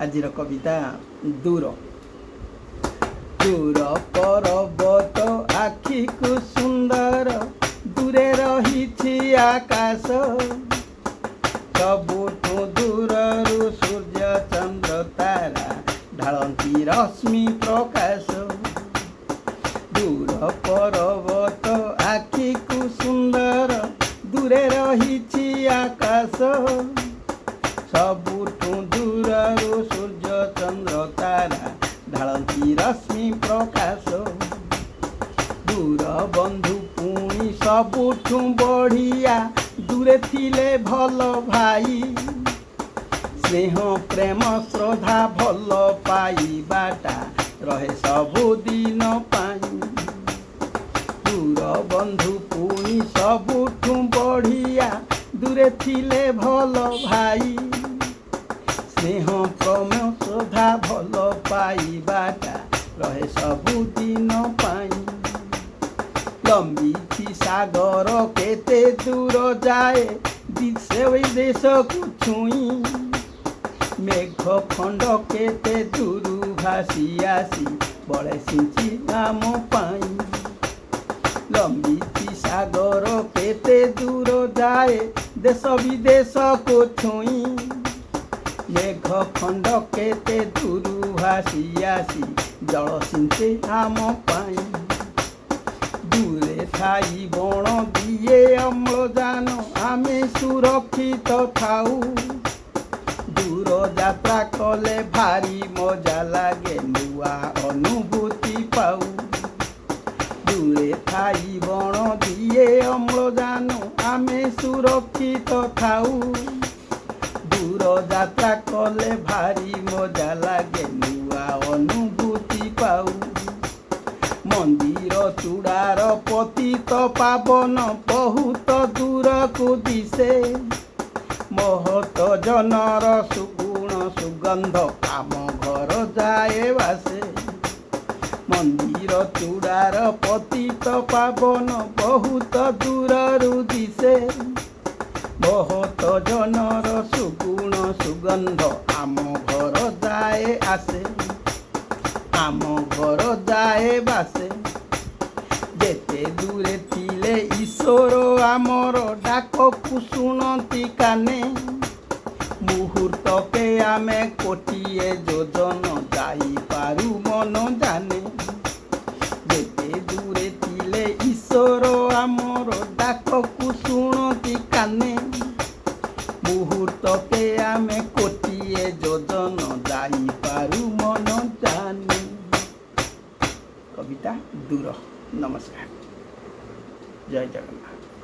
ଆଜିର କବିତା ଦୂର। ଦୂର ପର୍ବତ ଆଖିକୁ ସୁନ୍ଦର, ଦୂରେ ରହିଛି ଆକାଶ। ସବୁଠୁ ଦୂରରୁ ସୂର୍ଯ୍ୟ ଚନ୍ଦ୍ର ତାରା ଢାଳନ୍ତି ରଶ୍ମି ପ୍ରକାଶ। ଦୂର ପର୍ବତ ଆଖିକୁ ସୁନ୍ଦର, ଦୂରେ ରହିଛି ଆକାଶ। ସବୁଠୁ ଦୂରରୁ ସୂର୍ଯ୍ୟ ଚନ୍ଦ୍ର ତାରା ଢାଳନ୍ତି ରଶ୍ମି ପ୍ରକାଶ। ଦୂର ବନ୍ଧୁ ପୁଣି ସବୁଠୁ ବଢ଼ିଆ, ଦୂରେ ଥିଲେ ଭଲ ଭାଇ। ସ୍ନେହ ପ୍ରେମ ଶ୍ରଦ୍ଧା ଭଲ ପାଇବାଟା ରହେ ସବୁଦିନ ପାଇଁ। ଦୂର ବନ୍ଧୁ ପୁଣି ସବୁଠୁ ବଢ଼ିଆ, ଦୂରେ ଥିଲେ ଭଲ ଭାଇ। ସ୍ନେହ ପ୍ରେମ ଶ୍ରଦ୍ଧା ଭଲ ପାଇବାଟା ରହେ ସବୁଦିନ ପାଇଁ। ଲମ୍ବିଛି ସାଗର କେତେ ଦୂର ଯାଏ, ଦେଶ ବିଦେଶକୁ ଛୁଇଁ। ମେଘ ଖଣ୍ଡ କେତେ ଦୂରୁ ଭାସି ଆସି ବଳେ ସିଞ୍ଚି ଆମ ପାଇଁ। ଲମ୍ବିଛି ସାଗର କେତେ ଦୂର ଯାଏ, ଦେଶ ବିଦେଶକୁ ଛୁଇଁ। ମେଘ ଖଣ୍ଡ କେତେ ଦୂରୁ ଭାସି ଆସି ଜଳ ସିଞ୍ଚେ ଆମ ପାଇଁ। ଦୂରେ ଥାଇ ବଣ ଦିଏ ଅମ୍ଳଜାନ, ଆମେ ସୁରକ୍ଷିତ ଥାଉ। ଦୂର ଯାତ୍ରା କଲେ ଭାରି ମଜା ଲାଗେ, ନୂଆ ଅନୁଭୂତି ପାଉ। ଦୂରେ ଥାଇ ବଣ ଦିଏ ଅମ୍ଳଜାନ, ଆମେ ସୁରକ୍ଷିତ ଥାଉ। ଦୂର ଯାତ୍ରା କଲେ ଭାରି ମଜା ଲାଗେ, ନୂଆ ଅନୁଭୂତି ପାଉ। ମନ୍ଦିର ଚୂଡ଼ାର ପତିତ ପାବନ ବହୁତ ଦୂରକୁ ଦିଶେ। ମହତ ଜନର ସୁଗୁଣ ସୁଗନ୍ଧ ଆମ ଘର ଯାଏ ବାସେ। ମନ୍ଦିର ଚୂଡ଼ାର ପତିତ ପାବନ ବହୁତ ଦୂରରୁ ଦିଶେ। ବହୁତ ଜନର ସୁଗୁଣ ସୁଗନ୍ଧ ଆମ ଘର ଯାଏ ଆସେ। ଆମ ଘର ଯାଏ ବାସେ। ଯେତେ ଦୂରେ ଥିଲେ ଈଶ୍ୱର ଆମର ଡାକକୁ ଶୁଣନ୍ତି କାନେ। ମୁହୂର୍ତ୍ତକେ ଆମେ କୋଟିଏ ଯୋଜନ ଯାଇପାରୁ ମନ ଜାନେ। ଯେତେ ଦୂରେ ଥିଲେ ଈଶ୍ୱର ଆମର ଡାକକୁ ଶୁଣନ୍ତି କାନେ। ମୁହୂର୍ତ୍ତକେ ଆମେ କୋଟିଏ ଯୋଜନ ଯାଇପାରୁ ମନ ଜାନେ। କବିତା ଦୂର। ନମସ୍କାର। ଜୟ ଜଗନ୍ନାଥ।